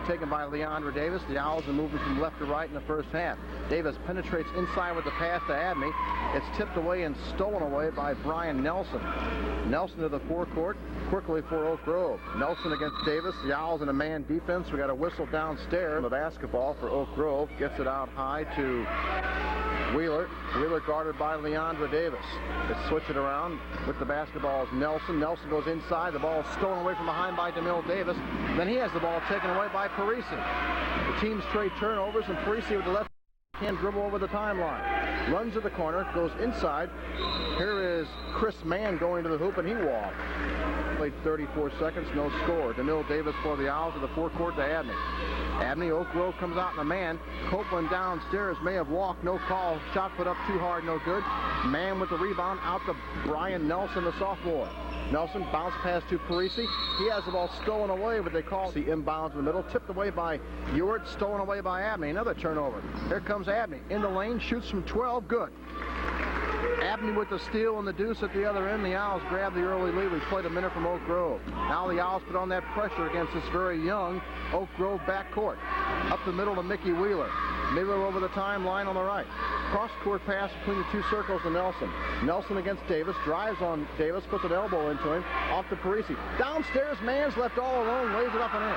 taken by Leandra Davis. The Owls are moving from left to right in the first half. Davis penetrates inside with the pass to Abney. It's tipped away and stolen away by Brian Nelson. Nelson to the forecourt, quickly for Oak Grove. Nelson against Davis. The Owls in a man defense. We got a whistle downstairs. The basketball for Oak Grove gets it out high to Wheeler. Wheeler guarded by Leandra Davis. They switch it around with the basketball is Nelson. Nelson goes inside. The ball is stolen away from behind by DeMille Davis. Then he has the ball taken away by Parisi. The team's trade turnovers, and Parisi with the left hand dribble over the timeline. Runs to the corner, goes inside. Here is Chris Mann going to the hoop, and he walked. Played 34 seconds, no score. DeMille Davis for the Owls to the forecourt to Abney. Abney, Oak Grove comes out in a man. Copeland downstairs may have walked, no call. Shot put up too hard, no good. Mann with the rebound out to Brian Nelson, the sophomore. Nelson bounce pass to Parisi. He has the ball stolen away, but they call the inbounds in the middle. Tipped away by Ewart, stolen away by Abney. Another turnover. Here comes Abney in the lane, shoots from 12, good. Abney with the steal and the deuce at the other end. The Owls grab the early lead. We played a minute from Oak Grove. Now the Owls put on that pressure against this very young Oak Grove backcourt. Up the middle to Mickey Wheeler. Wheeler over the timeline on the right. Cross-court pass between the two circles to Nelson. Nelson against Davis. Drives on Davis. Puts an elbow into him. Off to Parisi. Downstairs, Mann's left all alone. Lays it up and in.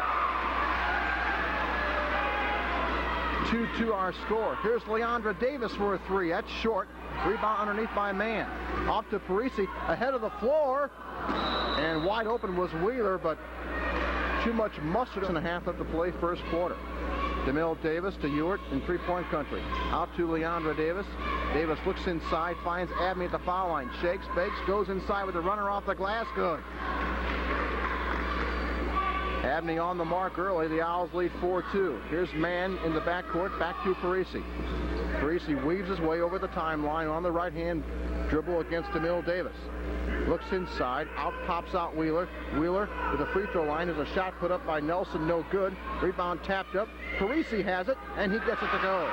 2-2 our score. Here's Leandra Davis for a three. That's short. Rebound underneath by Mann. Off to Parisi. Ahead of the floor. And wide open was Wheeler, but too much mustard and a half left to play first quarter. DeMille Davis to Ewart in three-point country. Out to Leandra Davis. Davis looks inside, finds Abney at the foul line. Shakes, bakes, goes inside with the runner off the glass. Good. Abney on the mark early. The Owls lead 4-2. Here's Mann in the backcourt. Back to Parisi. Parisi weaves his way over the timeline on the right-hand dribble against DeMille Davis. Looks inside. Out pops out Wheeler. Wheeler to the free throw line. There's a shot put up by Nelson. No good. Rebound tapped up. Parisi has it, and he gets it to go.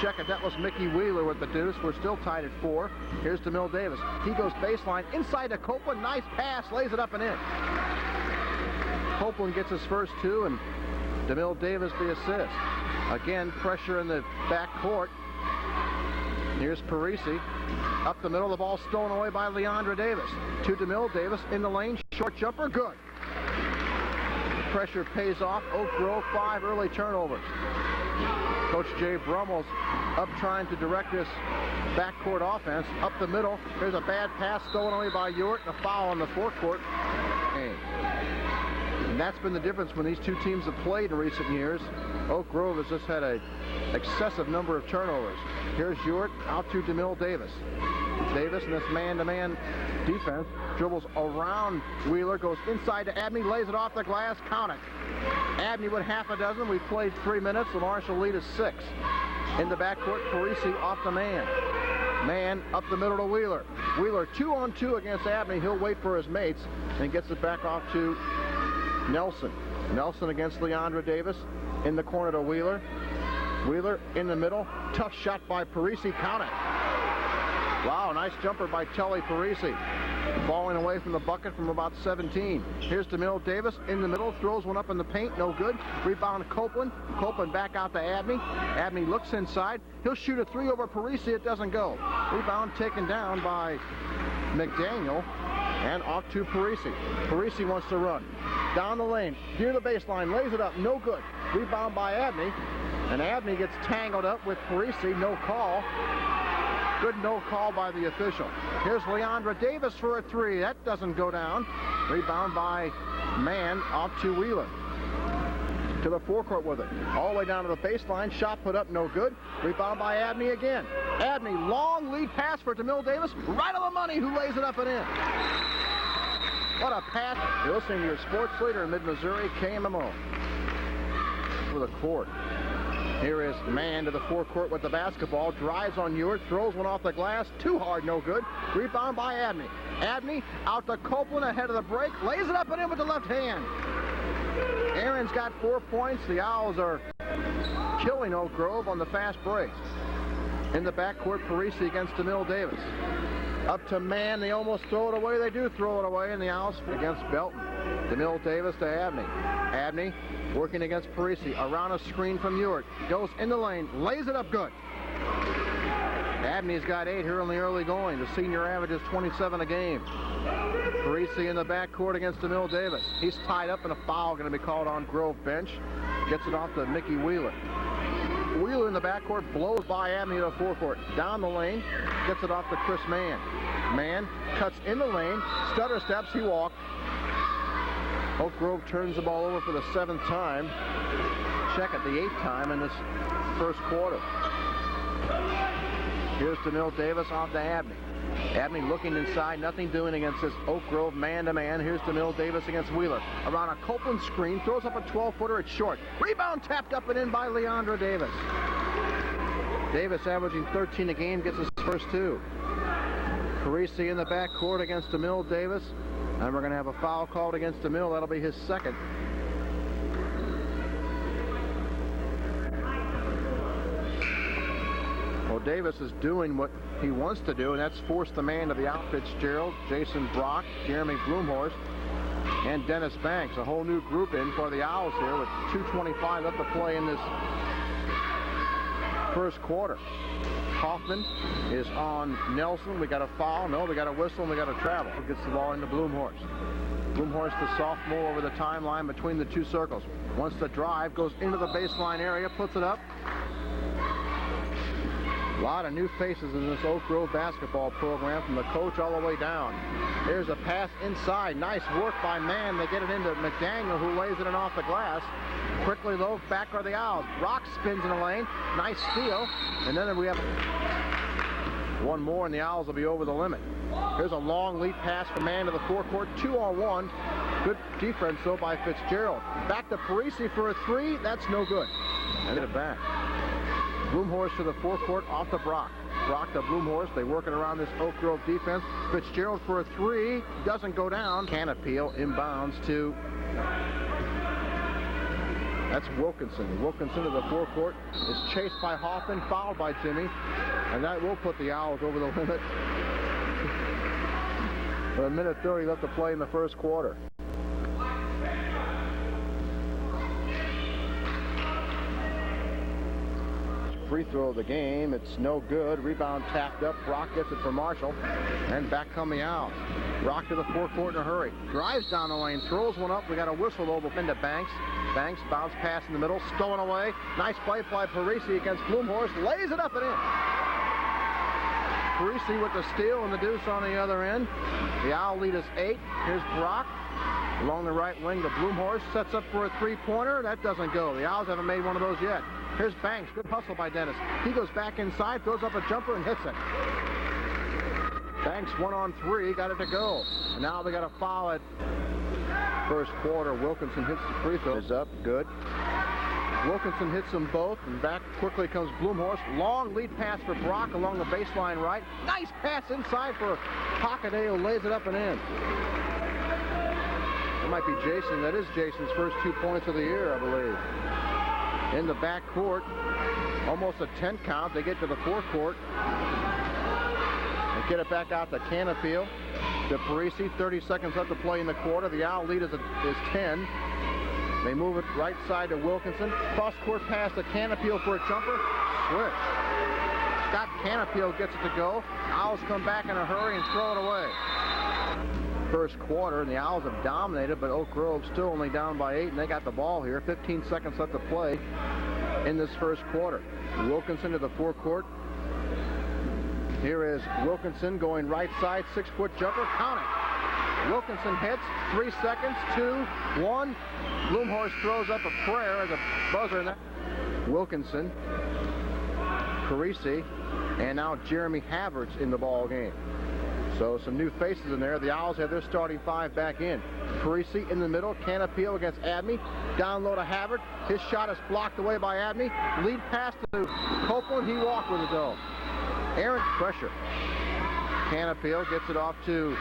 Check it. That was Mickey Wheeler with the deuce. We're still tied at 4. Here's DeMille Davis. He goes baseline. Inside to Copeland. Nice pass. Lays it up and in. Copeland gets his first two, and DeMille Davis the assist. Again, pressure in the backcourt. Here's Parisi. Up the middle, the ball stolen away by Leandra Davis. To DeMille Davis in the lane. Short jumper, good. The pressure pays off. Oak Grove 5 early turnovers. Coach Jay Brummel's up trying to direct this backcourt offense. Up the middle, there's a bad pass stolen away by Ewart and a foul on the forecourt. And that's been the difference when these two teams have played in recent years. Oak Grove has just had an excessive number of turnovers. Here's Ewart out to DeMille Davis. Davis in this man-to-man defense dribbles around Wheeler, goes inside to Abney, lays it off the glass, count it. Abney with half a dozen. We've played 3 minutes. The Marshall lead is 6. In the backcourt, Parisi off the man. Mann up the middle to Wheeler. Wheeler 2-on-2 against Abney. He'll wait for his mates and gets it back off to Nelson. Nelson against Leandra Davis. In the corner to Wheeler. Wheeler in the middle. Tough shot by Parisi. Count it. Wow, nice jumper by Telly Parisi. Falling away from the bucket from about 17. Here's DeMille Davis in the middle. Throws one up in the paint. No good. Rebound Copeland. Copeland back out to Abney. Abney looks inside. He'll shoot a three over Parisi. It doesn't go. Rebound taken down by McDaniel. And off to Parisi. Parisi wants to run. Down the lane. Near the baseline. Lays it up. No good. Rebound by Abney. And Abney gets tangled up with Parisi. No call. Good no call by the official. Here's Leandra Davis for a three. That doesn't go down. Rebound by Mann off to Wheeler. To the forecourt with it. All the way down to the baseline. Shot put up, no good. Rebound by Abney again. Abney, long lead pass for DeMille Davis. Right on the money, who lays it up and in. What a pass. You're listening to your sports leader in mid-Missouri, KMMO. For the court. Here is Mann to the forecourt with the basketball. Drives on Ewart. Throws one off the glass. Too hard, no good. Rebound by Abney. Abney out to Copeland ahead of the break. Lays it up and in with the left hand. Aaron's got 4 points. The Owls are killing Oak Grove on the fast break. In the backcourt, Parisi against DeMille Davis. Up to Mann. They almost throw it away. They do throw it away, and the Owls against Belton. DeMille Davis to Abney. Abney working against Parisi. Around a screen from Ewart. Goes in the lane. Lays it up good. Abney's got 8 here in the early going. The senior average is 27 a game. Parisi in the backcourt against DeMille Davis. He's tied up and a foul going to be called on Grove bench. Gets it off to Mickey Wheeler. Wheeler in the backcourt blows by Abney to the forecourt. Down the lane. Gets it off to Chris Mann. Mann cuts in the lane. Stutter steps. He walked. Oak Grove turns the ball over for the 7th time. Check it, the 8th time in this first quarter. Here's DeMille Davis off to Abney. Abney looking inside, nothing doing against this Oak Grove man-to-man. Here's DeMille Davis against Wheeler. Around a Copeland screen, throws up a 12-footer, it's short. Rebound tapped up and in by Leandra Davis. Davis averaging 13 a game, gets his first 2. Parisi in the backcourt against DeMille Davis. And we're going to have a foul called against DeMille. That'll be his 2nd. Well, Davis is doing what he wants to do, and that's force the man to the out. Fitzgerald, Jason Brock, Jeremy Bloomhorst, and Dennis Banks. A whole new group in for the Owls here with 2:25 left to play in this first quarter. Hoffman is on Nelson. We got a foul. No, we got a whistle and we got a travel. Gets the ball into Bloomhorst. Bloomhorst, the sophomore, over the timeline between the 2 circles. Wants to drive, goes into the baseline area, puts it up. A lot of new faces in this Oak Grove basketball program, from the coach all the way down. There's a pass inside. Nice work by Mann. They get it into McDaniel, who lays it in off the glass. Quickly, though, back are the Owls. Rock spins in the lane. Nice steal. And then we have one more, and the Owls will be over the limit. Here's a long lead pass from Mann to the forecourt. 2-on-1. Good defense, though, by Fitzgerald. Back to Parisi for a 3. That's no good. And get it back. Bloomhorst to the forecourt off to Brock. Brock to Bloomhorst. They working around this Oak Grove defense. Fitzgerald for a 3. Doesn't go down. Can appeal. Inbounds to... That's Wilkinson. Wilkinson to the forecourt is chased by Hoffman, fouled by Jimmy, and that will put the Owls over the limit. With a minute 30 left to play in the first quarter. Free throw of the game. It's no good. Rebound tapped up. Brock gets it for Marshall, and back come the Owls. Brock to the forecourt in a hurry. Drives down the lane, throws one up. We got a whistle over into Banks. Banks, bounce pass in the middle, stolen away. Nice play by Parisi against Bloomhorst. Lays it up and in. Parisi with the steal and the deuce on the other end. The Owl lead is 8. Here's Brock along the right wing to Bloomhorst. Sets up for a 3-pointer. That doesn't go. The Owls haven't made one of those yet. Here's Banks. Good hustle by Dennis. He goes back inside, throws up a jumper, and hits it. Banks 1-on-3, got it to go. And now they got a foul at first quarter. Wilkinson hits the free throw. Is up, good. Wilkinson hits them both, and back quickly comes Bloomhorst. Long lead pass for Brock along the baseline right. Nice pass inside for Hockaday, who lays it up and in. That might be Jason. That is Jason's first 2 points of the year, I believe. In the backcourt, almost a 10 count. They get to the forecourt. And get it back out to Canapeel. To Parisi, 30 seconds left to play in the quarter. The Owl lead is 10. They move it right side to Wilkinson. Cross-court pass to Canapeel for a jumper. Switch. Scott Canapeel gets it to go. Owls come back in a hurry and throw it away. First quarter, and the Owls have dominated, but Oak Grove still only down by 8, and they got the ball here. 15 seconds left to play in this first quarter. Wilkinson to the forecourt. Here is Wilkinson going right side, 6-foot jumper, count it. Wilkinson hits, 3 seconds, 2, 1. Bloomhorst throws up a prayer as a buzzer. Wilkinson, Parisi, and now Jeremy Havertz in the ball game. So some new faces in there. The Owls have their starting 5 back in. Parisi in the middle. Canapeel against Abney. Down low to Havert. His shot is blocked away by Abney. Lead pass to Copeland. He walked with it though. Aaron pressure. Canapeel gets it off to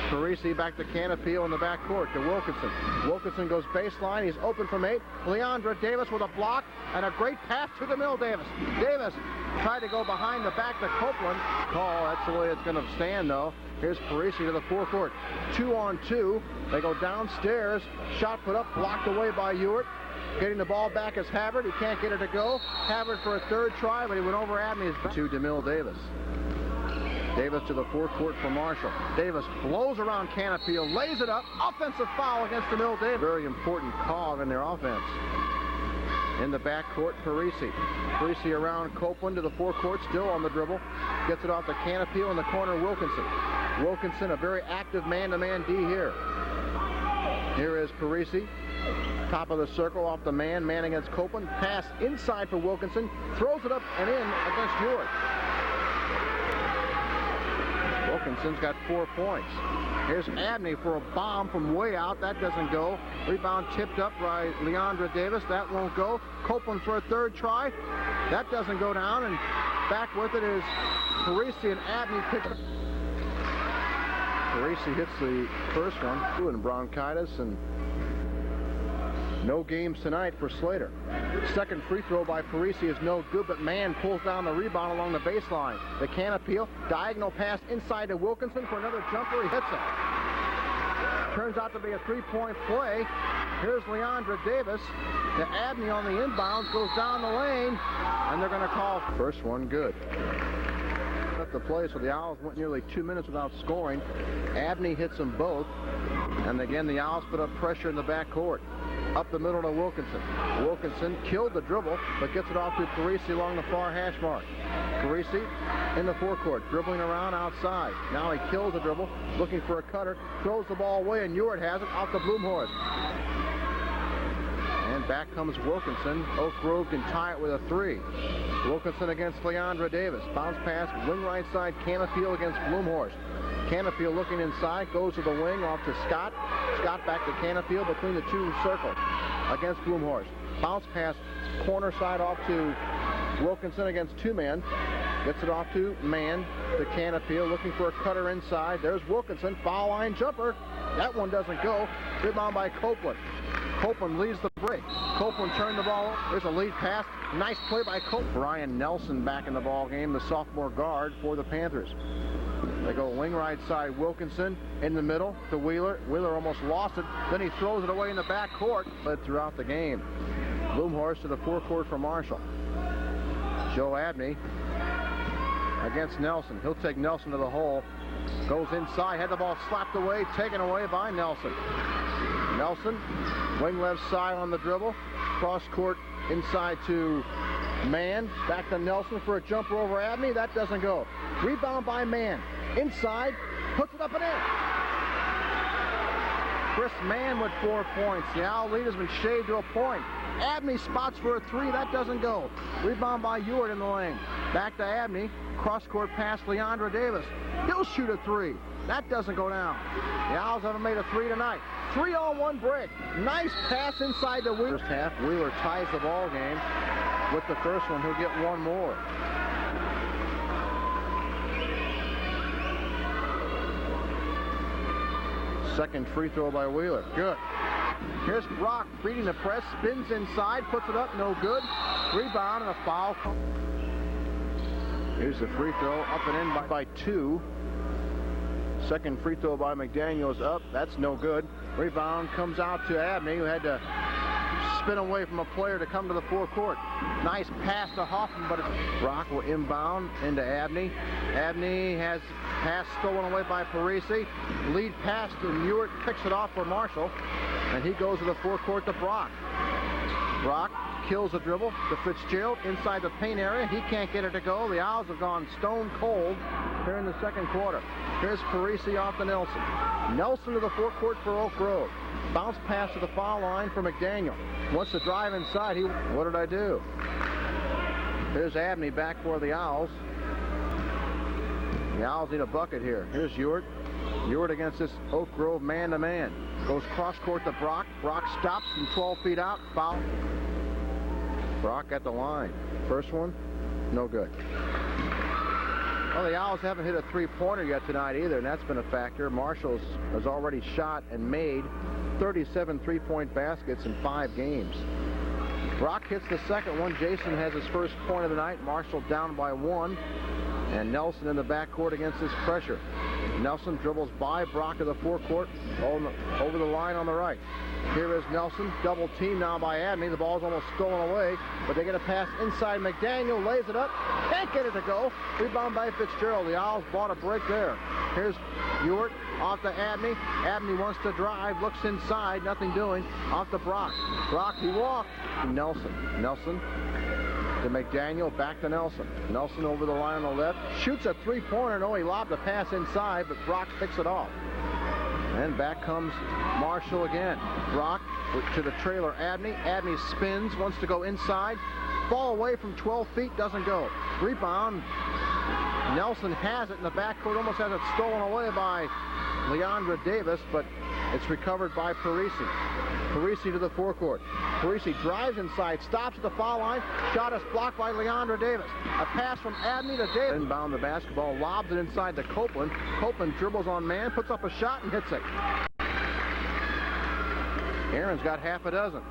Parisi, back to Canapeel in the backcourt to Wilkinson. Wilkinson goes baseline. He's open from 8. Leandra Davis with a block and a great pass to DeMille Davis. Davis tried to go behind the back to Copeland. Call, that's the way it's going to stand though. Here's Parisi to the forecourt. 2-on-2. They go downstairs. Shot put up, blocked away by Ewart. Getting the ball back is Havard. He can't get it to go. Havard for a third try, but he went over Abney's back. To DeMille Davis. Davis to the forecourt for Marshall. Davis blows around Canapeel, lays it up. Offensive foul against DeMille Davis. Very important cog in their offense. In the backcourt, Parisi. Parisi around Copeland to the forecourt, still on the dribble. Gets it off the Canapeel in the corner, Wilkinson. Wilkinson, a very active man-to-man D here. Here is Parisi. Top of the circle off the man against Copeland. Pass inside for Wilkinson. Throws it up and in against Ewart. Wilkinson's got 4 points. Here's Abney for a bomb from way out. That doesn't go. Rebound tipped up by Leandra Davis. That won't go. Copeland for a third try. That doesn't go down. And back with it is Parisi, and Abney picks it. Parisi hits the first one. And bronchitis, and no games tonight for Slater. Second free throw by Parisi is no good, but Mann pulls down the rebound along the baseline. The Canapeel, diagonal pass inside to Wilkinson for another jumper. He hits it. Turns out to be a three-point play. Here's Leandra Davis to Abney on the inbounds, goes down the lane, and they're going to call first one good. At the play, so the Owls went nearly 2 minutes without scoring. Abney hits them both, and again the Owls put up pressure in the backcourt. Up the middle to Wilkinson. Wilkinson killed the dribble, but gets it off to Parisi along the far hash mark. Parisi in the forecourt, dribbling around outside. Now he kills the dribble, looking for a cutter, throws the ball away, and Ewart has it off the Bloomhorst. And back comes Wilkinson. Oak Grove can tie it with a three. Wilkinson against Leandra Davis. Bounce pass, wing right side, Canapeel against Bloomhorst. Canapeel looking inside, goes to the wing, off to Scott. Scott back to Canapeel between the two circles against Bloomhorst. Bounce pass, corner side off to Wilkinson against two men. Gets it off to Mann, to Canapeel, looking for a cutter inside. There's Wilkinson, foul line jumper. That one doesn't go. Rebound by Copeland. Copeland leads the break. Copeland turned the ball. There's a lead pass. Nice play by Copeland. Brian Nelson back in the ball game, the sophomore guard for the Panthers. They go wing right side, Wilkinson in the middle to Wheeler. Wheeler almost lost it. Then he throws it away in the back court. Led throughout the game. Bloomhorst to the forecourt for Marshall. Joe Abney against Nelson. He'll take Nelson to the hole. Goes inside, had the ball slapped away, taken away by Nelson. Nelson, wing left side on the dribble. Cross court inside to Mann. Back to Nelson for a jumper over Abney. That doesn't go. Rebound by Mann. Inside, puts it up and in. Chris Mann with 4 points. The Owl lead has been shaved to a point. Abney spots for a three. That doesn't go. Rebound by Ewart in the lane. Back to Abney. Cross-court pass, Leandra Davis. He'll shoot a three. That doesn't go down. The Owls haven't made a three tonight. 3-on-1 break. Nice pass inside the Wheeler. First half, Wheeler ties the ball game with the first one. He'll get one more. Second free throw by Wheeler. Good. Here's Brock beating the press, spins inside, puts it up, no good. Rebound and a foul. Here's the free throw, up and in by two. Second free throw by McDaniels up, that's no good. Rebound comes out to Abney, who had to spin away from a player to come to the forecourt. Nice pass to Hoffman, but Brock will inbound into Abney. Abney has pass stolen away by Parisi. Lead pass to Ewart, picks it off for Marshall, and he goes to the forecourt to Brock. Brock kills the dribble to Fitzgerald inside the paint area. He can't get it to go. The Owls have gone stone cold here in the second quarter. Here's Parisi off to Nelson. Nelson to the forecourt for Oak Grove. Bounce pass to the foul line for McDaniel. Wants to drive inside. What did I do? Here's Abney back for the Owls. The Owls need a bucket here. Here's Ewart. Ewart against this Oak Grove man-to-man. Goes cross-court to Brock. Brock stops from 12 feet out. Foul. Brock at the line. First one, no good. Well, the Owls haven't hit a three-pointer yet tonight either, and that's been a factor. Marshall has already shot and made 37 three-point baskets in 5 games. Brock hits the second one. Jason has his first point of the night. Marshall down by 1. And Nelson in the backcourt against this pressure. Nelson dribbles by Brock to the forecourt, over the line on the right. Here is Nelson, double team now by Abney. The ball's almost stolen away, but they get a pass inside. McDaniel lays it up, can't get it to go. Rebound by Fitzgerald. The Owls bought a break there. Here's Ewart off to Abney. Abney wants to drive, looks inside, nothing doing. Off to Brock. Brock, he walked. Nelson to McDaniel, back to Nelson. Nelson over the line on the left, shoots a three-pointer. No, he lobbed a pass inside, but Brock picks it off. And back comes Marshall again. Brock to the trailer Abney. Abney spins, wants to go inside. Ball away from 12 feet, doesn't go. Rebound. Nelson has it in the backcourt, almost has it stolen away by Leandra Davis, but it's recovered by Parisi. Parisi to the forecourt. Parisi drives inside, stops at the foul line. Shot is blocked by Leandra Davis. A pass from Abney to Davis. Inbound the basketball, lobs it inside to Copeland. Copeland dribbles on man, puts up a shot and hits it. Aaron's got half a dozen.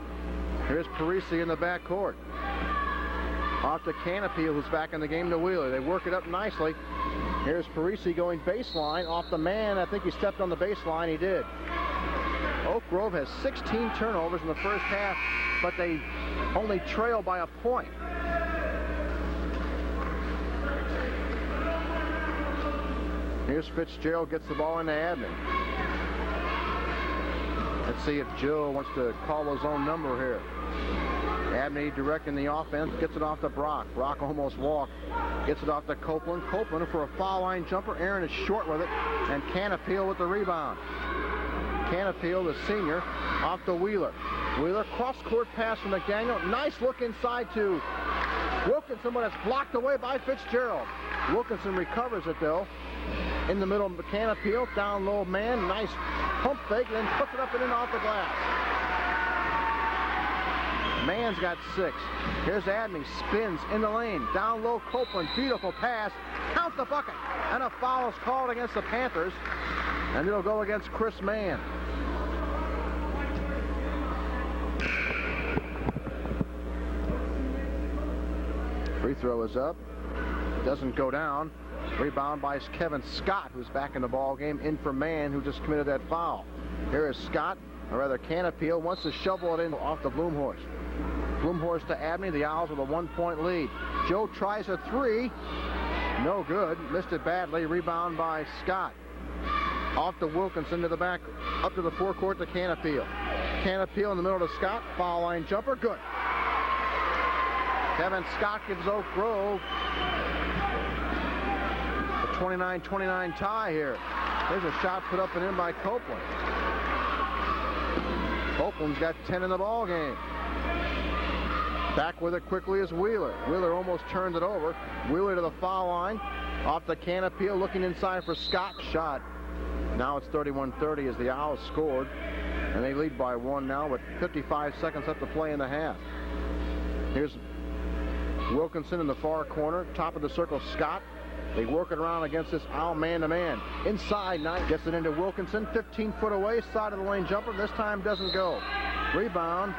Here's Parisi in the backcourt. Off to Canopy, who's back in the game, to Wheeler. They work it up nicely. Here's Parisi going baseline off the man. I think he stepped on the baseline. He did. Oak Grove has 16 turnovers in the first half, but they only trail by a point. Here's Fitzgerald, gets the ball into Abney. Let's see if Joe wants to call his own number here. Abney directing the offense, gets it off to Brock. Brock almost walked, gets it off to Copeland. Copeland for a foul line jumper. Aaron is short with it, and Canapeel with the rebound. Canapeel, the senior, off to Wheeler. Wheeler, cross-court pass from McDaniel. Nice look inside to Wilkinson, but it's blocked away by Fitzgerald. Wilkinson recovers it, though. In the middle, Canapeel, down low man. Nice pump fake, then puts it up and in off the glass. Man's got 6. Here's Abney, spins in the lane. Down low, Copeland, beautiful pass. Count the bucket. And a foul is called against the Panthers. And it'll go against Chris Mann. Free throw is up. Doesn't go down. Rebound by Kevin Scott, who's back in the ball game. In for Mann, who just committed that foul. Here is Scott, or rather Canapeel, wants to shovel it in off the Bloomhorst. Bloomhorst to Abney. The Owls with a 1-point lead. Joe tries a 3. No good. Missed it badly. Rebound by Scott. Off to Wilkinson to the back, up to the forecourt to Canapeel. Canapeel in the middle to Scott. Foul line jumper. Good. Kevin Scott gives Oak Grove a 29-29 tie here. There's a shot put up and in by Copeland. Copeland's got 10 in the ball game. Back with it quickly is Wheeler. Wheeler almost turned it over. Wheeler to the foul line. Off the Canapeel, looking inside for Scott. Shot. Now it's 31-30 as the Owls scored. And they lead by 1 now with 55 seconds left to play in the half. Here's Wilkinson in the far corner. Top of the circle, Scott. They work it around against this Owl man-to-man. Inside, Knight gets it into Wilkinson. 15 foot away, side of the lane jumper. This time doesn't go. Rebound.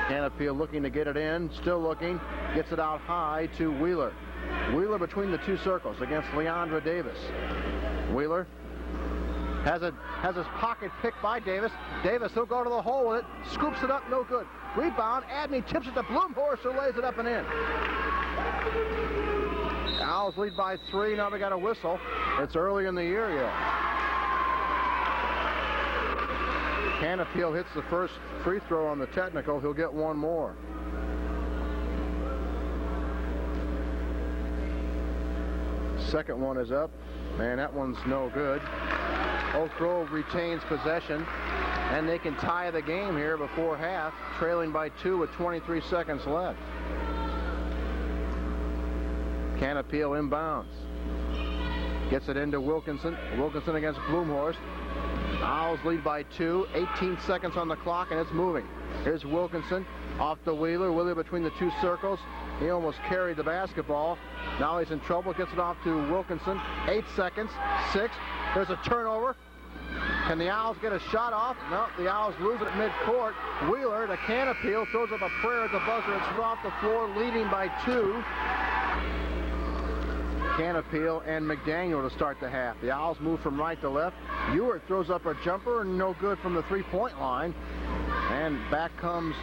Canapeel looking to get it in. Still looking. Gets it out high to Wheeler. Wheeler between the two circles against Leandra Davis. Wheeler has his pocket picked by Davis. Davis, he'll go to the hole with it. Scoops it up, no good. Rebound. Abney tips it to Bloomhorst, who lays it up and in. Owls lead by 3. Now they got a whistle. It's early in the year yet. Canapeel hits the first free throw on the technical. He'll get one more. Second one is up. Man, that one's no good. Oak Grove retains possession, and they can tie the game here before half, trailing by 2 with 23 seconds left. Canapeel inbounds. Gets it into Wilkinson. Wilkinson against Bloomhorst. Owls lead by 2. 18 seconds on the clock, and it's moving. Here's Wilkinson off to Wheeler. Wheeler between the two circles. He almost carried the basketball. Now he's in trouble. Gets it off to Wilkinson. 8 seconds. 6. There's a turnover. Can the Owls get a shot off? No, the Owls lose it at midcourt. Wheeler to Canapeel. Throws up a prayer at the buzzer. It's off the floor, leading by 2. Canapeel and McDaniel to start the half. The Owls move from right to left. Ewart throws up a jumper, no good from the three-point line. And back comes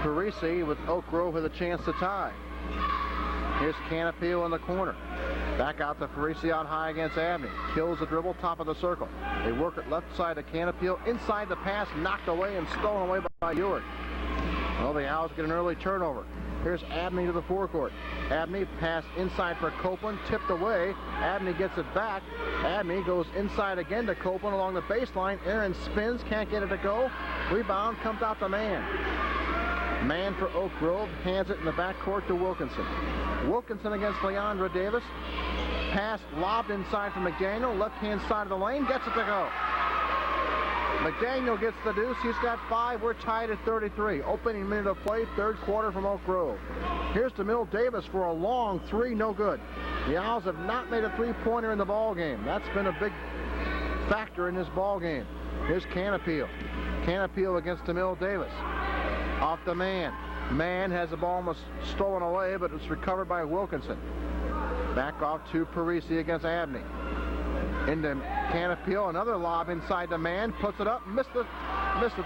Parisi with Oak Grove with a chance to tie. Here's Canapeel in the corner. Back out to Parisi out high against Abney. Kills the dribble, top of the circle. They work it left side to Canapeel. Inside the pass, knocked away and stolen away by Ewart. Well, the Owls get an early turnover. Here's Abney to the forecourt. Abney pass inside for Copeland, tipped away. Abney gets it back. Abney goes inside again to Copeland along the baseline. Aaron spins, can't get it to go. Rebound comes out to Mann. Mann for Oak Grove, hands it in the backcourt to Wilkinson. Wilkinson against Leandra Davis. Pass lobbed inside for McDaniel, left-hand side of the lane, gets it to go. McDaniel gets the deuce. He's got 5. We're tied at 33. Opening minute of play, third quarter from Oak Grove. Here's DeMille Davis for a long three, no good. The Owls have not made a three-pointer in the ball game. That's been a big factor in this ball game. Here's Canapeel. Canapeel against DeMille Davis. Off the man. Mann has the ball almost stolen away, but it's recovered by Wilkinson. Back off to Parisi against Abney. Into Canapeel, another lob inside the man, puts it up, missed it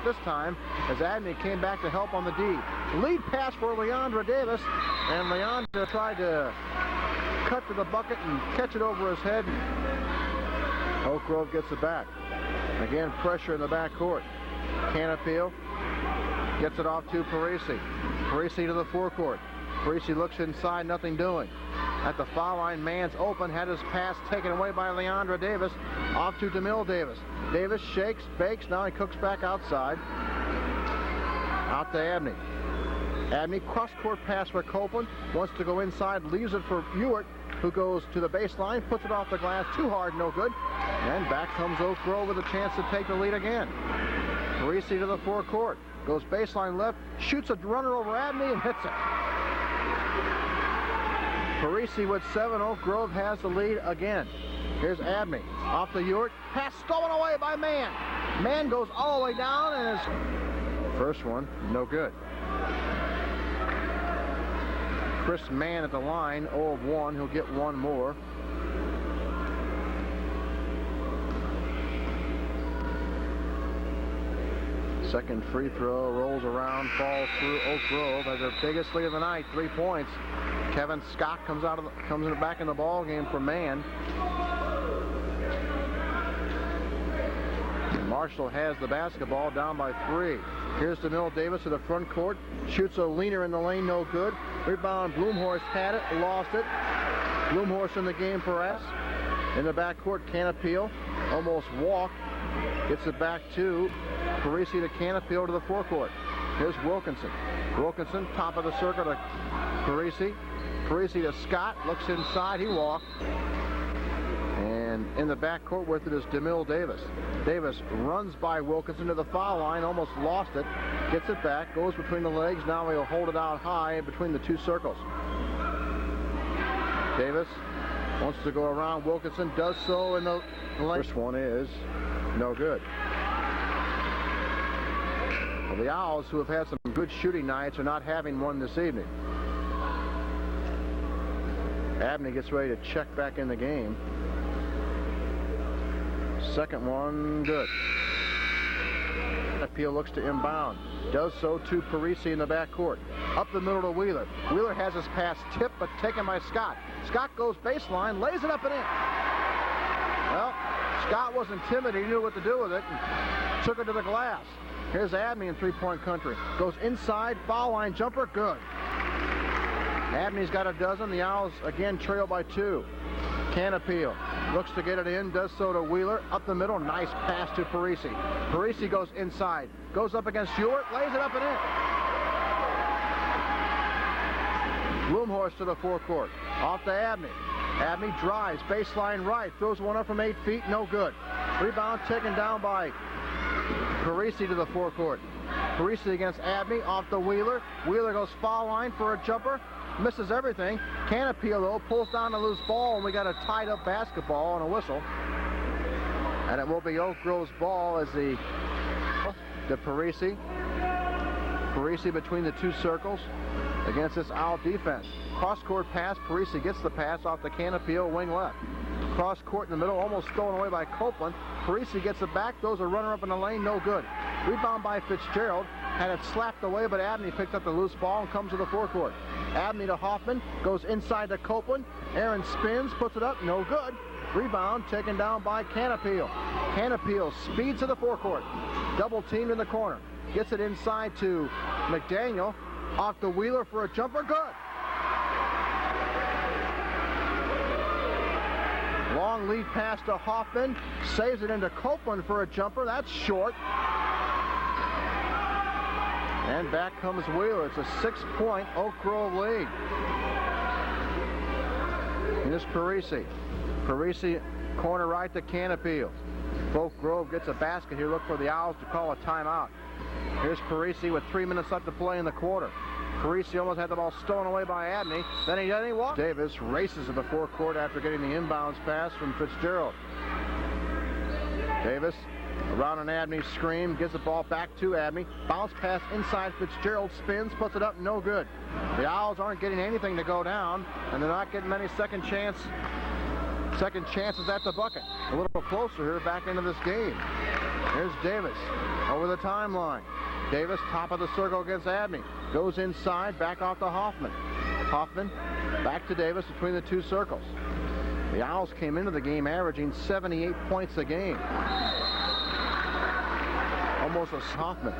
this time as Abney came back to help on the D. Lead pass for Leandra Davis, and Leandra tried to cut to the bucket and catch it over his head. Oak Grove gets it back. Again, pressure in the backcourt. Canapeel gets it off to Parisi. Parisi to the forecourt. Parisi looks inside, nothing doing. At the foul line, Mann's open, had his pass taken away by Leandra Davis. Off to DeMille Davis. Davis shakes, bakes, now he cooks back outside. Out to Abney. Abney, cross-court pass for Copeland. Wants to go inside, leaves it for Ewart, who goes to the baseline, puts it off the glass, too hard, no good. And back comes Oak Grove with a chance to take the lead again. Parisi to the forecourt. Goes baseline left, shoots a runner over Abney and hits it. Parisi with 7. Oak Grove has the lead again. Here's Abney. Off to Ewart. Pass stolen away by Mann. Mann goes all the way down and his first one, no good. Chris Mann at the line, 0 of 1. He'll get one more. Second free throw, rolls around, falls through. Oak Grove has their biggest lead of the night, 3 points. Kevin Scott comes back in the ball game for Mann. Marshall has the basketball, down by 3. Here's DeMille Davis to the front court, shoots a leaner in the lane, no good. Rebound, Bloomhorst had it, lost it. Bloomhorst in the game for us. In the backcourt, Canapeel almost walked, gets it back to Parisi to Canapeel to the forecourt. Here's Wilkinson. Wilkinson, top of the circle to Parisi. Parisi to Scott, looks inside, he walked. And in the backcourt with it is DeMille Davis. Davis runs by Wilkinson to the foul line, almost lost it, gets it back, goes between the legs, now he'll hold it out high between the two circles. Davis wants to go around Wilkinson, does so in the lane. First one is no good. Well, the Owls, who have had some good shooting nights, are not having one this evening. Abney gets ready to check back in the game. Second one, good. Appeal looks to inbound. Does so to Parisi in the backcourt. Up the middle to Wheeler. Wheeler has his pass tipped, but taken by Scott. Scott goes baseline, lays it up and in. Well, Scott wasn't timid. He knew what to do with it and took it to the glass. Here's Abney in three-point country. Goes inside, foul line jumper, good. Abney's got a dozen. The Owls again trail by 2. Canapeel looks to get it in, does so to Wheeler. Up the middle, nice pass to Parisi. Parisi goes inside, goes up against Ewart, lays it up and in. Bloomhorst to the forecourt. Off to Abney. Abney drives, baseline right, throws one up from 8 feet, no good. Rebound taken down by Parisi to the forecourt. Parisi against Abney, off to Wheeler. Wheeler goes foul line for a jumper. Misses everything. Canapeel, though, pulls down a loose ball, and we got a tied-up basketball and a whistle. And it will be Oak Grove's ball as the Parisi. Parisi between the two circles against this Owl defense. Cross-court pass, Parisi gets the pass off the Canapeel wing left. Cross-court in the middle, almost stolen away by Copeland. Parisi gets it back, throws a runner up in the lane, no good. Rebound by Fitzgerald, had it slapped away, but Abney picked up the loose ball and comes to the forecourt. Abney to Hoffman, goes inside to Copeland. Aaron spins, puts it up, no good. Rebound taken down by Canapeel. Canapeel speeds to the forecourt. Double teamed in the corner. Gets it inside to McDaniel. Off the Wheeler for a jumper, good. Long lead pass to Hoffman. Saves it into Copeland for a jumper. That's short. And back comes Wheeler. It's a 6-point Oak Grove lead. Here's Parisi. Parisi, corner right to Canapeel. Oak Grove gets a basket here. Look for the Owls to call a timeout. Here's Parisi with 3 minutes left to play in the quarter. Parisi almost had the ball stolen away by Abney. Then he walked. Davis races to the forecourt after getting the inbounds pass from Fitzgerald. Davis around an Abney screen, gives the ball back to Abney. Bounce pass inside, Fitzgerald spins, puts it up, no good. The Owls aren't getting anything to go down, and they're not getting many second chances at the bucket. A little closer here back into this game. Here's Davis over the timeline. Davis, top of the circle against Abney. Goes inside, back off to Hoffman. Hoffman, back to Davis between the two circles. The Owls came into the game averaging 78 points a game. Almost a Hoffman.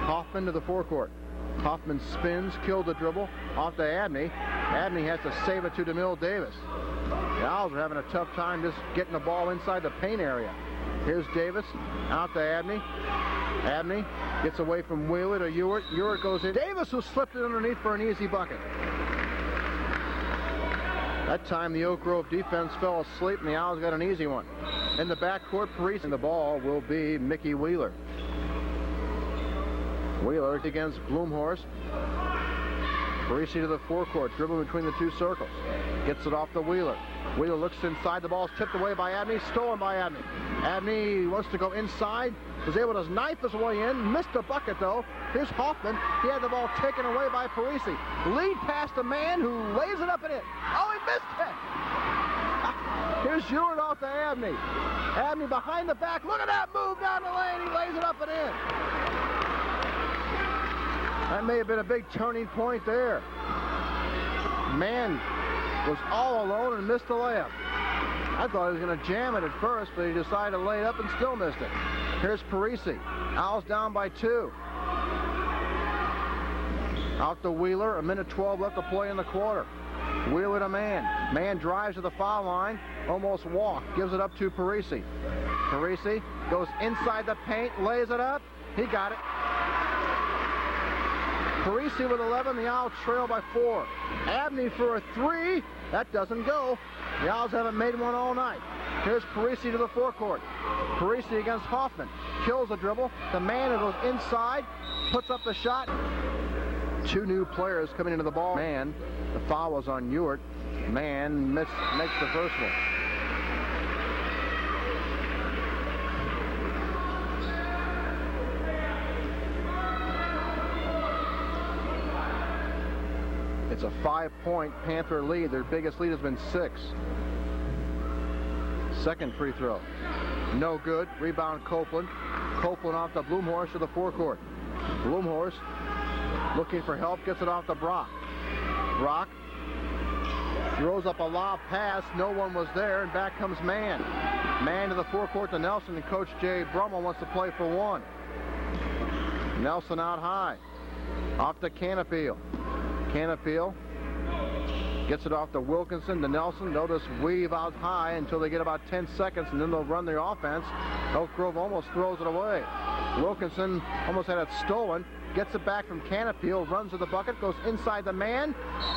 Hoffman to the forecourt. Hoffman spins, kills the dribble, off to Abney. Abney has to save it to DeMille Davis. The Owls are having a tough time just getting the ball inside the paint area. Here's Davis, out to Abney. Abney gets away from Wheeler to Ewart. Ewart goes in. Davis, who slipped it underneath for an easy bucket. That time the Oak Grove defense fell asleep and the Owls got an easy one. In the backcourt, Parisi. And the ball will be Mickey Wheeler. Wheeler against Bloomhorst. Parisi to the forecourt, dribbling between the two circles. Gets it off to Wheeler. Wheeler looks inside. The ball's tipped away by Abney, stolen by Abney. Abney wants to go inside, was able to knife his way in, missed the bucket though. Here's Hoffman. He had the ball taken away by Parisi. Lead pass to Mann, who lays it up and in. Oh, he missed it! Here's Ewart off to Abney. Abney behind the back. Look at that move down the lane. He lays it up and in. That may have been a big turning point there. Mann was all alone and missed the layup. I thought he was going to jam it at first, but he decided to lay it up and still missed it. Here's Parisi. Owls down by 2. Out to Wheeler. 1:12 left to play in the quarter. Wheeler to Mann. Mann drives to the foul line. Almost walked. Gives it up to Parisi. Parisi goes inside the paint. Lays it up. He got it. Parisi with 11. The Owls trail by 4. Abney for a 3. That doesn't go. The Owls haven't made one all night. Here's Parisi to the forecourt. Parisi against Hoffman. Kills the dribble. The man who goes inside, puts up the shot. 2 new players coming into the ball. Mann, the foul was on Ewart. Mann makes the first one. It's a 5-point Panther lead. Their biggest lead has been 6. Second free throw. No good. Rebound Copeland. Copeland off to Bloomhorst to the forecourt. Bloomhorst looking for help. Gets it off to Brock. Brock throws up a lob pass. No one was there. And back comes Mann. Mann to the forecourt to Nelson. And Coach Jay Brummel wants to play for 1. Nelson out high. Off to Canapeel. Canapeel gets it off to Wilkinson to Nelson. They'll just weave out high until they get about 10 seconds, and then they'll run their offense. Oak Grove almost throws it away. Wilkinson almost had it stolen. Gets it back from Canapeel, runs to the bucket, goes inside the man.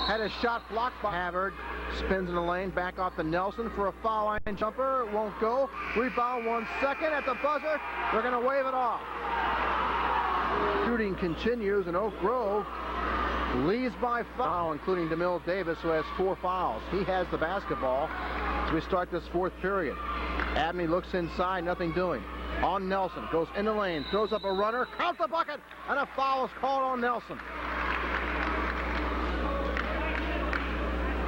Had his shot blocked by Havard. Spins in the lane, back off to Nelson for a foul line jumper. It won't go. Rebound 1 second at the buzzer. They're going to wave it off. Shooting continues, and Oak Grove leads by foul, including DeMille Davis, who has 4 fouls. He has the basketball as we start this 4th period. Abney looks inside, nothing doing. on Nelson. Goes in the lane, throws up a runner, counts the bucket, and a foul is called on Nelson.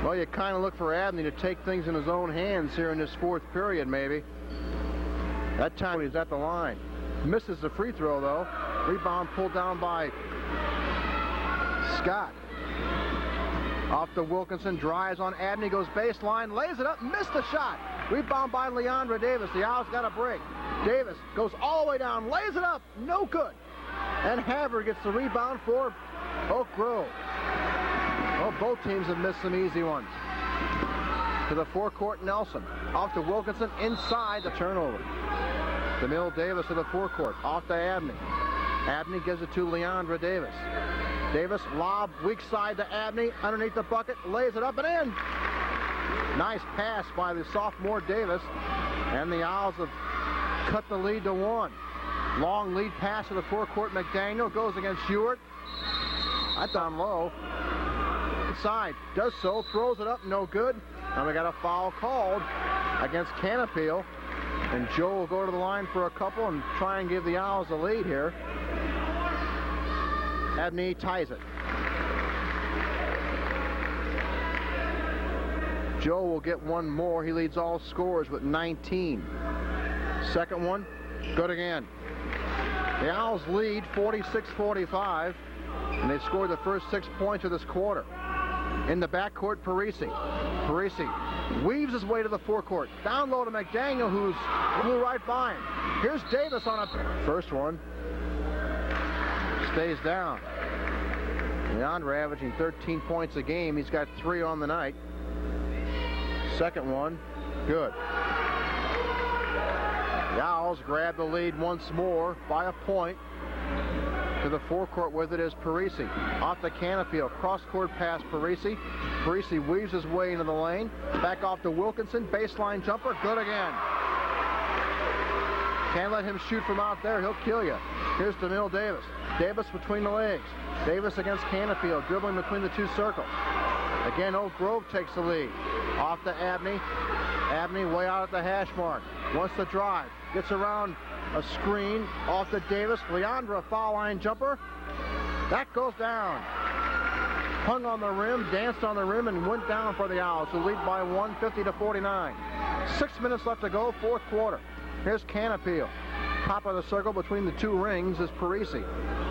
Well, you kind of look for Abney to take things in his own hands here in this fourth period, maybe. That time he's at the line. Misses the free throw, though. Rebound pulled down by Scott. Off to Wilkinson, drives on Abney, goes baseline, lays it up, missed the shot. Rebound by Leandra Davis. The Owls got a break. Davis goes all the way down, lays it up, no good. And Havre gets the rebound for Oak Grove. Well, both teams have missed some easy ones. To the forecourt, Nelson. Off to Wilkinson, inside the turnover. DeMille Davis to the forecourt, off to Abney. Abney gives it to Leandra Davis. Davis, lob, weak side to Abney, underneath the bucket, lays it up and in. Nice pass by the sophomore Davis, and the Owls have cut the lead to 1. Long lead pass to the forecourt. McDaniel goes against Ewart. That's down low. Inside, does so, throws it up, no good. And we got a foul called against Canapeel. And Joe will go to the line for a couple and try and give the Owls a lead here. Abney ties it. Joe will get one more. He leads all scorers with 19. Second one, good again. The Owls lead 46-45, and they've scored the first 6 points of this quarter. In the backcourt, Parisi. Parisi weaves his way to the forecourt. Down low to McDaniel, who's blew right by him. Here's Davis on a first one. Stays down. Leandra averaging 13 points a game. He's got 3 on the night. Second one, good. The Owls grab the lead once more by a point. To the forecourt with it is Parisi. Off the Canapeel, cross-court pass Parisi. Parisi weaves his way into the lane. Back off to Wilkinson, baseline jumper, good again. Can't let him shoot from out there, he'll kill you. Here's DeMille Davis. Davis between the legs. Davis against Canapeel, dribbling between the two circles. Again, Oak Grove takes the lead. Off to Abney. Abney way out at the hash mark. Wants to drive. Gets around a screen. Off to Davis. Leandra, foul line jumper. That goes down. Hung on the rim, danced on the rim, and went down for the Owls, who lead by 1, 50-49. 6 minutes left to go, fourth quarter. Here's Canapeel. Top of the circle between the two rings is Parisi.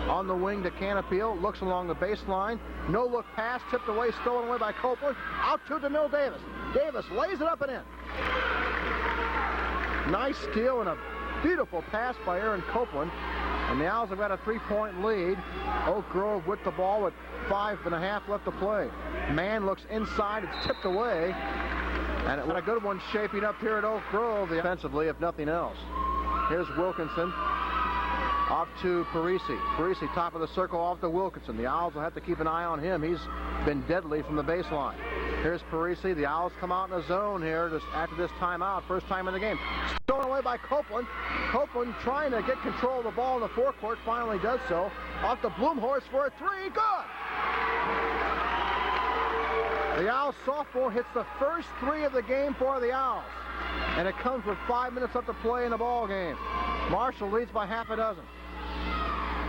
On the wing to Canapeel, looks along the baseline. No look pass, tipped away, stolen away by Copeland. Out to DeMille Davis. Davis lays it up and in. Nice steal and a beautiful pass by Aaron Copeland. And the Owls have got a 3-point lead. Oak Grove with the ball with 5.5 left to play. Mann looks inside, it's tipped away. And it was a good one shaping up here at Oak Grove defensively, if nothing else. Here's Wilkinson. Off to Parisi. Parisi, top of the circle, off to Wilkinson. The Owls will have to keep an eye on him. He's been deadly from the baseline. Here's Parisi. The Owls come out in a zone here just after this timeout. First time in the game. Stolen away by Copeland. Copeland trying to get control of the ball in the forecourt. Finally does so. Off to Bloomhorse for a 3. Good! The Owls sophomore hits the first 3 of the game for the Owls. And it comes with 5 minutes left to play in the ball game. Marshall leads by half a dozen.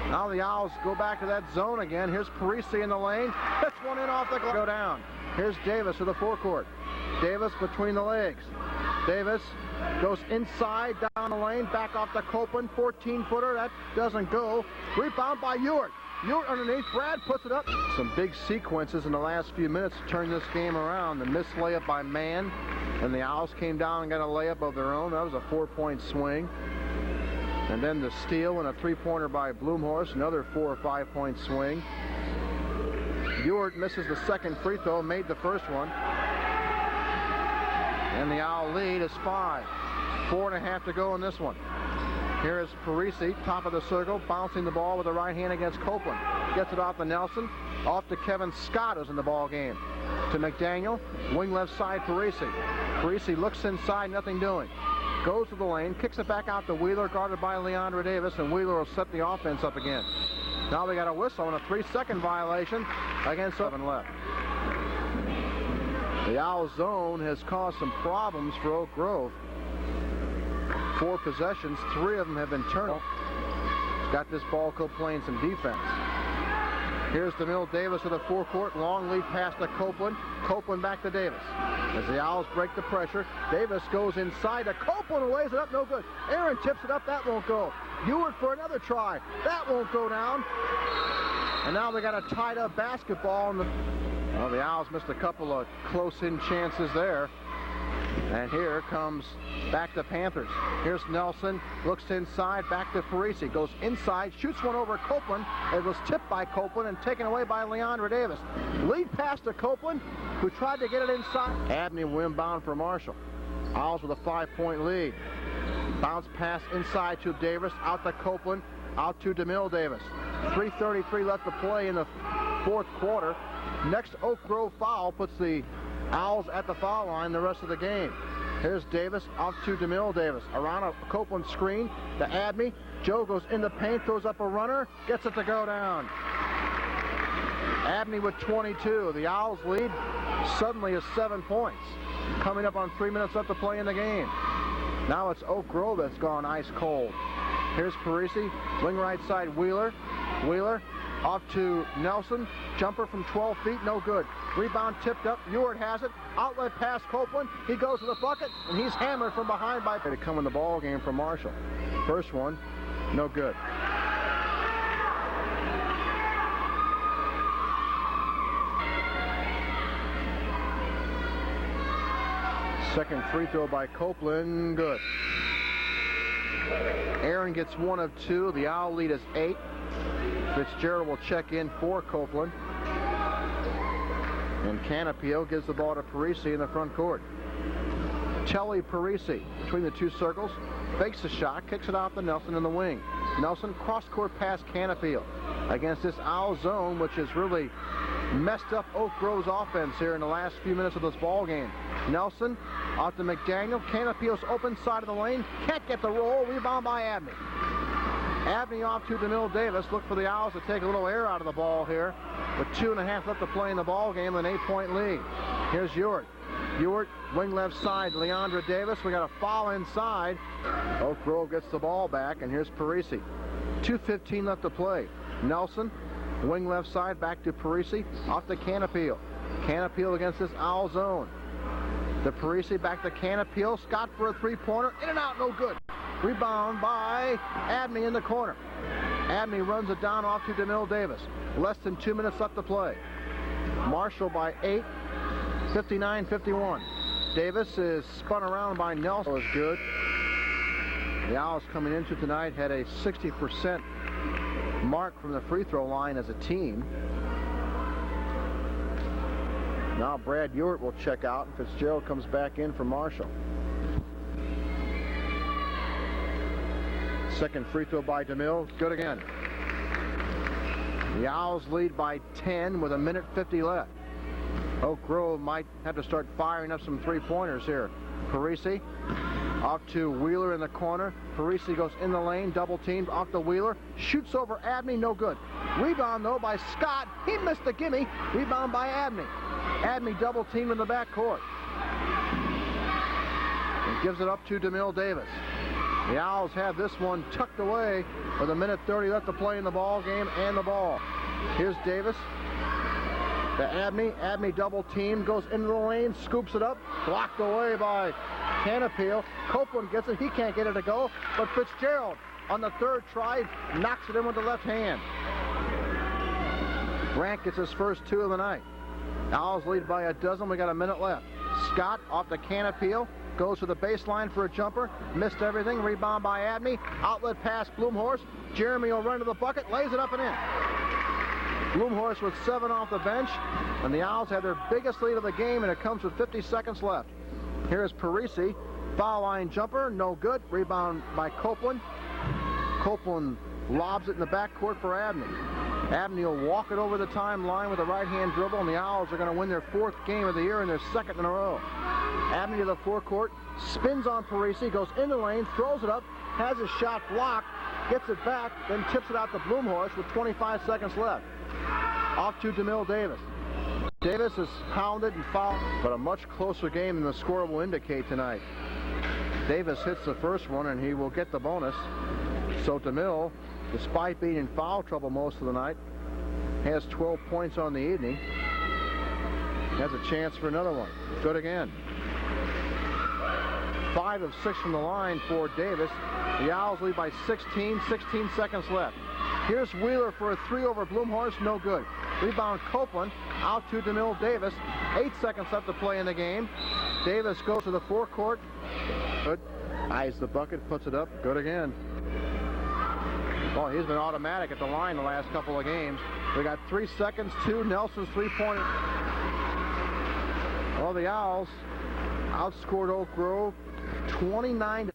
Now the Owls go back to that zone again. Here's Parisi in the lane. Hits one in off the go down. Here's Davis to the forecourt. Davis between the legs. Davis goes inside down the lane. Back off to Copeland. 14-footer. That doesn't go. Rebound by Ewart. Ewart underneath. Brad puts it up. Some big sequences in the last few minutes to turn this game around. The missed layup by Mann. And the Owls came down and got a layup of their own. That was a 4-point swing. And then the steal and a 3-pointer by Bloomhorse, another 4 or 5 point swing. Ewart misses the second free throw, made the first one. And the Owl lead is 5. 4.5 to go in this one. Here is Parisi, top of the circle, bouncing the ball with the right hand against Copeland. Gets it off to Nelson, off to Kevin Scott, who's in the ball game. To McDaniel, wing left side Parisi. Parisi looks inside, nothing doing. Goes to the lane, kicks it back out to Wheeler, guarded by Leandra Davis, and Wheeler will set the offense up again. Now we got a whistle and a 3-second violation against 7 left. The Owl zone has caused some problems for Oak Grove. 4 possessions, 3 of them have been turnovers. He's got this ball club playing some defense. Here's DeMille Davis with a forecourt. Long lead pass to Copeland. Copeland back to Davis. As the Owls break the pressure, Davis goes inside to Copeland and lays it up. No good. Aaron tips it up. That won't go. Ewart for another try. That won't go down. And now they got a tied-up basketball. Well, the Owls missed a couple of close-in chances there. And here comes back to Panthers. Here's Nelson, looks inside, back to Parisi, goes inside, shoots one over Copeland. It was tipped by Copeland and taken away by Leandra Davis. Lead pass to Copeland, who tried to get it inside. Abney will inbound for Marshall. Owls with a 5-point lead. Bounce pass inside to Davis, out to Copeland, out to DeMille Davis. 3:33 left to play in the 4th quarter. Next Oak Grove foul puts the Owls at the foul line the rest of the game. Here's Davis off to DeMille Davis. Around a Copeland screen to Abney. Joe goes in the paint, throws up a runner, gets it to go down. Abney with 22. The Owls lead suddenly is 7 points. Coming up on 3 minutes left to play in the game. Now it's Oak Grove that's gone ice cold. Here's Parisi, wing right side Wheeler. Wheeler off to Nelson. Jumper from 12 feet, no good. Rebound tipped up. Ewart has it. Outlet pass Copeland. He goes to the bucket, and he's hammered from behind by to come in the ball game for Marshall. First one, no good. Second free throw by Copeland, good. Aaron gets 1 of 2. The Owl lead is 8. Fitzgerald will check in for Copeland. And Canapio gives the ball to Parisi in the front court. Telly Parisi between the 2 circles. Fakes the shot, kicks it off to Nelson in the wing. Nelson cross-court pass Canapio against this Owl zone, which has really messed up Oak Grove's offense here in the last few minutes of this ball game. Nelson out to McDaniel. Canapio's open side of the lane. Can't get the roll. Rebound by Abney. Abney off to DeMille Davis. Look for the Owls to take a little air out of the ball here. With 2.5 left to play in the ball game, an 8-point lead. Here's Ewart. Ewart, wing left side, Leandra Davis. We got a foul inside. Oak Grove gets the ball back, and here's Parisi. 2:15 left to play. Nelson, wing left side, back to Parisi. Off to Canapio. Canapio against this Owl zone. The Parisi back to Canapio. Scott for a 3-pointer. In and out, no good. Rebound by Abney in the corner. Abney runs it down off to DeMille Davis. Less than 2 minutes left to play. Marshall by 8, 59-51. Davis is spun around by Nelson. Is good. The Owls coming into tonight had a 60% mark from the free throw line as a team. Now Brad Ewart will check out, and Fitzgerald comes back in for Marshall. Second free throw by DeMille, good again. The Owls lead by 10 with 1:50 left. Oak Grove might have to start firing up some 3-pointers here. Parisi off to Wheeler in the corner. Parisi goes in the lane, double teamed off to Wheeler. Shoots over Abney, no good. Rebound though by Scott. He missed the gimme. Rebound by Abney. Abney double teamed in the backcourt. And gives it up to DeMille Davis. The Owls have this one tucked away with 1:30 left to play in the ball game and the ball. Here's Davis to Abney. Abney double team, goes into the lane, scoops it up, blocked away by Canapio. Copeland gets it. He can't get it to go, but Fitzgerald on the 3rd try knocks it in with the left hand. Grant gets his first 2 of the night. Owls lead by a dozen. We got a minute left. Scott off to Canapio. Goes to the baseline for a jumper. Missed everything. Rebound by Abney. Outlet pass Bloomhorse. Jeremy will run to the bucket. Lays it up and in. Bloomhorse with 7 off the bench. And the Owls have their biggest lead of the game, and it comes with 50 seconds left. Here's Parisi. Foul line jumper. No good. Rebound by Copeland. Copeland lobs it in the backcourt for Abney. Abney will walk it over the timeline with a right-hand dribble, and the Owls are going to win their 4th game of the year and their 2nd in a row. Abney to the forecourt, spins on Parisi, goes in the lane, throws it up, has his shot blocked, gets it back, then tips it out to Bloomhorse with 25 seconds left. Off to DeMille Davis. Davis is pounded and fouled, but a much closer game than the score will indicate tonight. Davis hits the first one, and he will get the bonus. So DeMille, despite being in foul trouble most of the night, has 12 points on the evening. Has a chance for another one. Good again. 5 of 6 from the line for Davis. The Owls lead by 16 seconds left. Here's Wheeler for a 3 over Blumhorst, no good. Rebound Copeland, out to DeMille Davis. 8 seconds left to play in the game. Davis goes to the forecourt. Good. Eyes the bucket, puts it up. Good again. Well, he's been automatic at the line the last couple of games. We got 3 seconds to Nelson's three-pointer. Well, the Owls outscored Oak Grove 29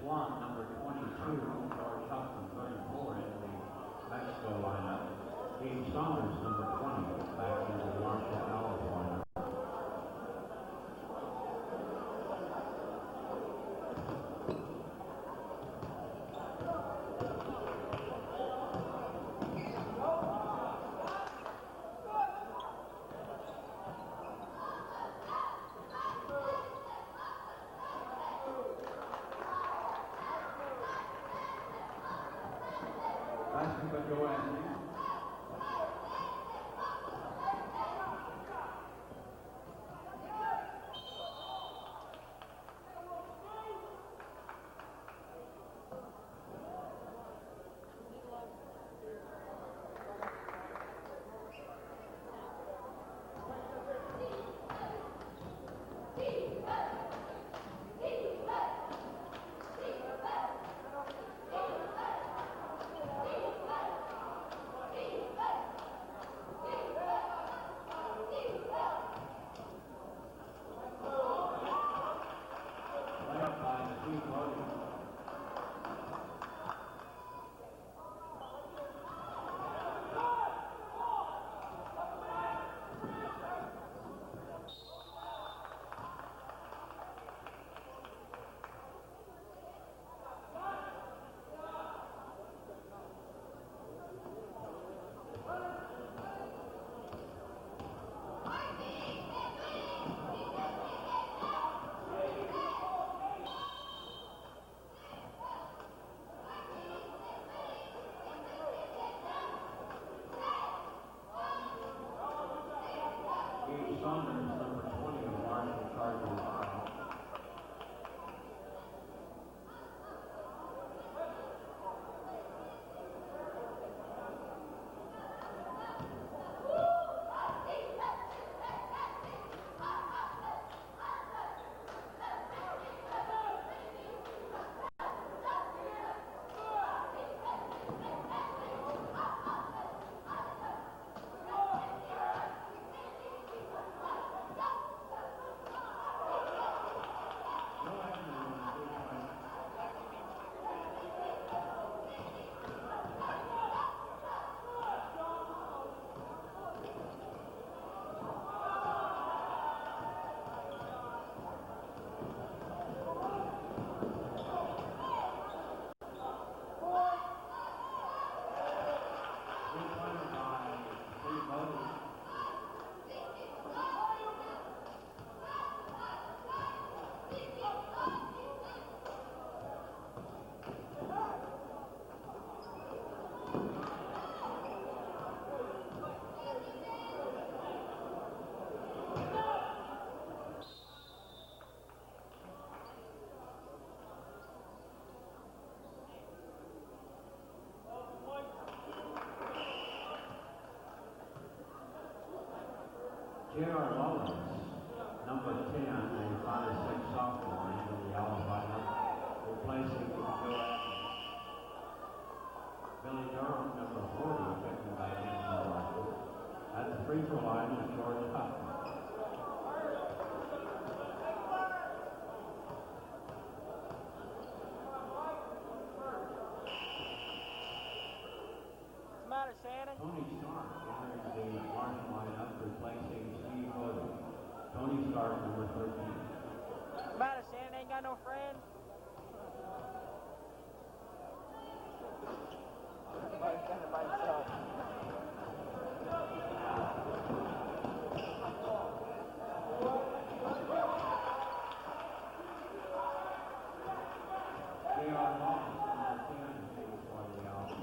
Swan, number 22, George Hudson, 34 in the Mexico lineup. Dean Saunders, number 20, back into the Marshall Allen lineup. But go Anthony. J.R. Mullins, number 10, a 5'6" sophomore into the yellow lineup, replacing Joe Evans. Billy Durham, number 40, checking back into the lineup. At the free throw line is George Huffman. Tony Stark entering the Marshall lineup, replacing Steve Williams. Tony Stark, number 13. What's the matter, Shannon? Ain't got no friends? Everybody's got it by himself. J.R. Mullins, number 10, is for the Alps.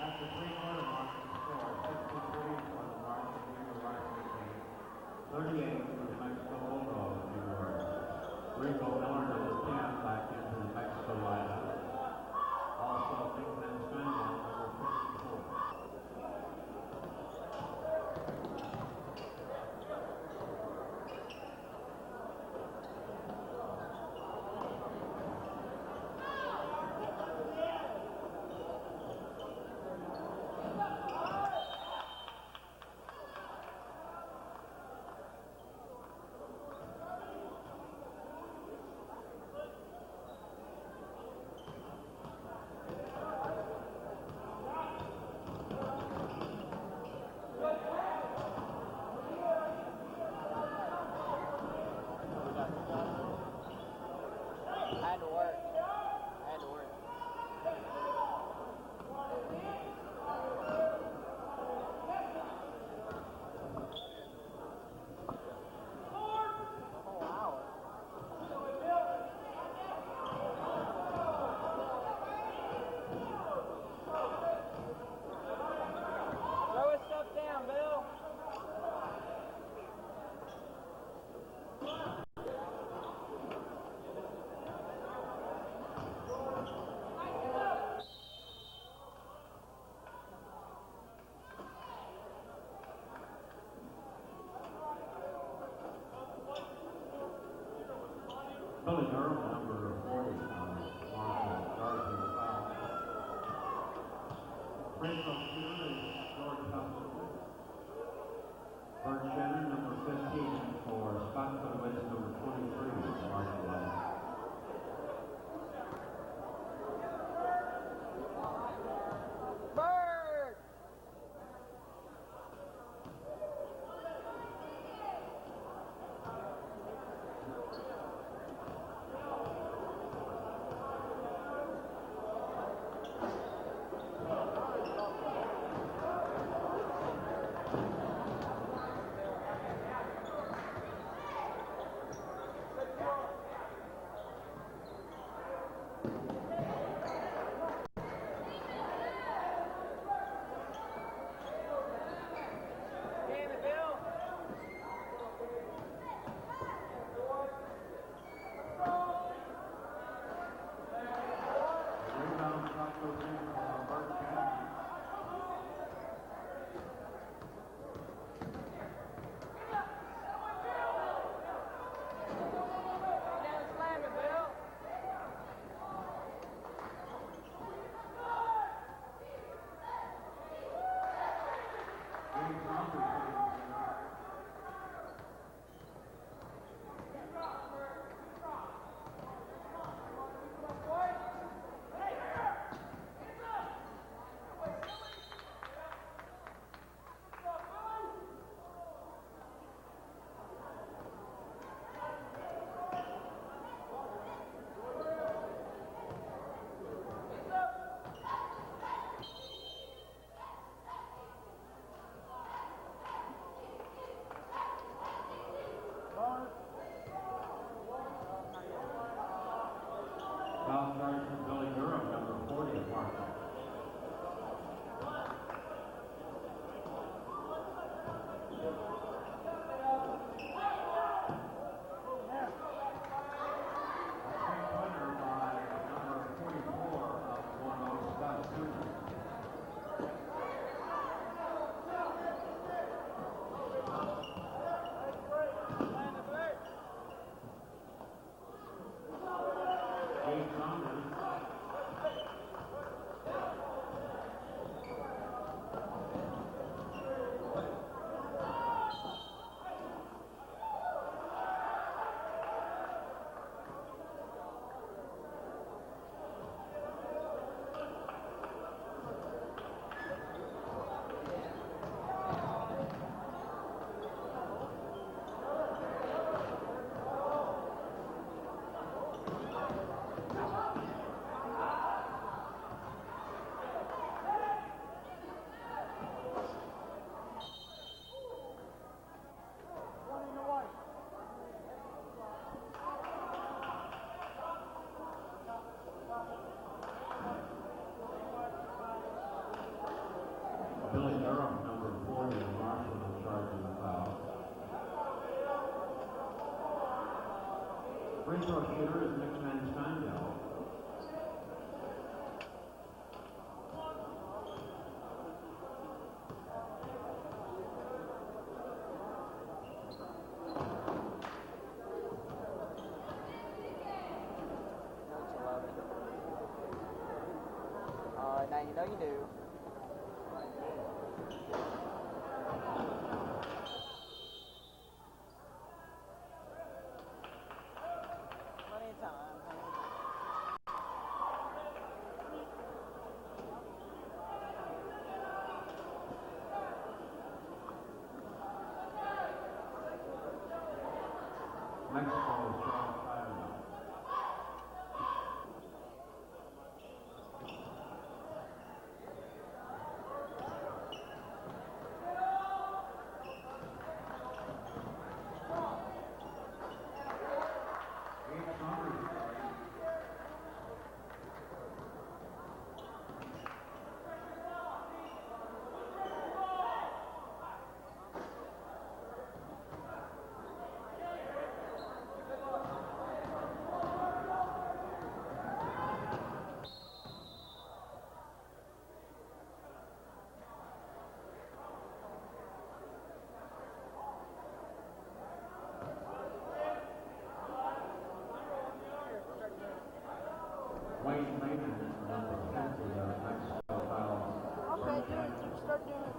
After three-quarter mark, the score 63 for the Marshall Junior Varsity team, 38 for the Mexico Bulldogs Junior Varsity. Rico Miller, number 10, back into the Mexico lineup. Also, Nicholas Spaniel, number 54. Billy Durham, number 40, Marshall starts in the foul. Free throw shooter is George Huffman. Bert Shannon, number 15, for Scott Kudowitz, number 23, Marshall lineup. Foul charge from Billy Durham, number 40 of Marshall. Billy Durham, number 40 of Marshall, in charge of the foul. Free throw shooter is Nickman Steindale. Now you know you do. Plenty of time. Mexico is Charles Tyler. Wayne Maynard, number 50 of Mexico, fouls. Okay, dude, start doing it.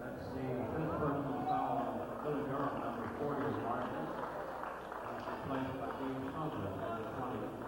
That's the fifth personal foul on Billy Durham, number 40 of Martin. That's replaced by James Hunter, number 20.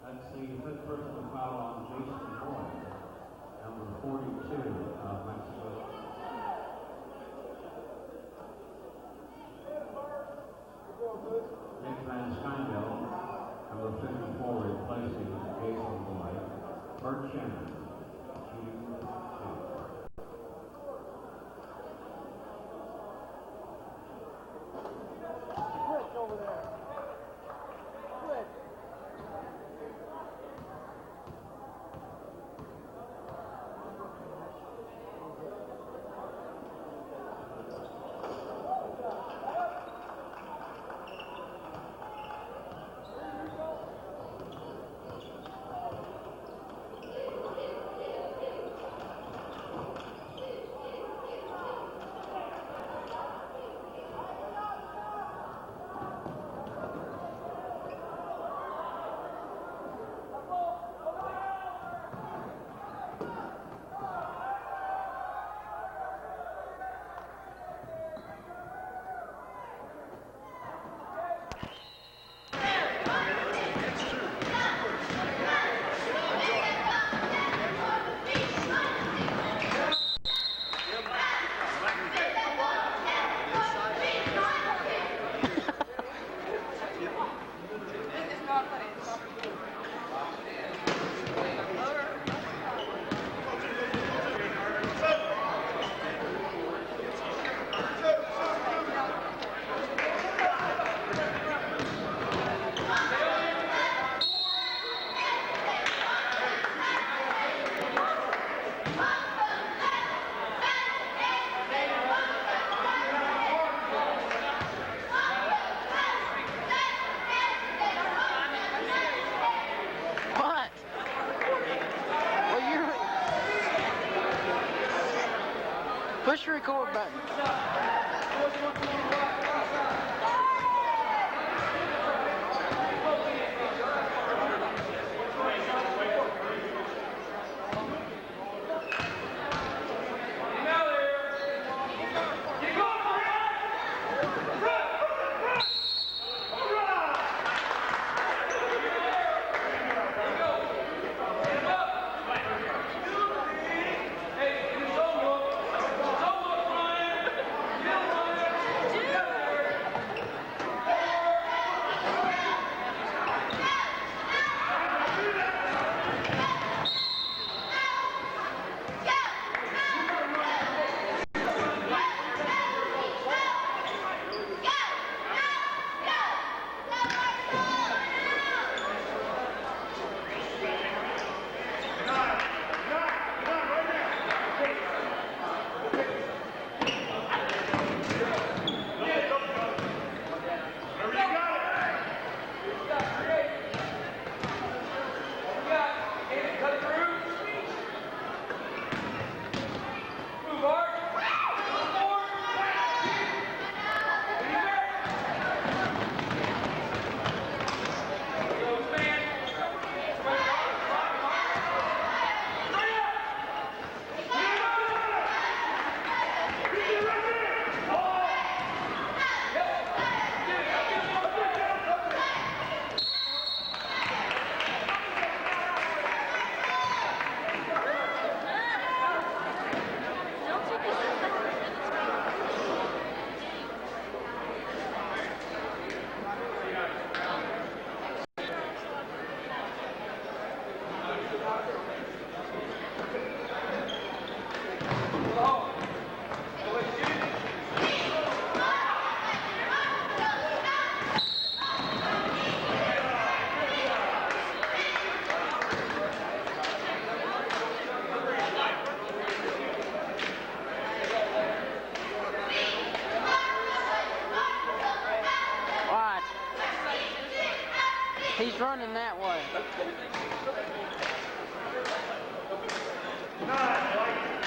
That's the fifth personal foul on Jason Boyd, number 42 of Mexico. Nick Van Skynville, number 54, replacing Jason Boyd. Bert Shannon, shooting 2. Quick over there. Quick. Push the record button. Dude! He's running that way. Nine, White.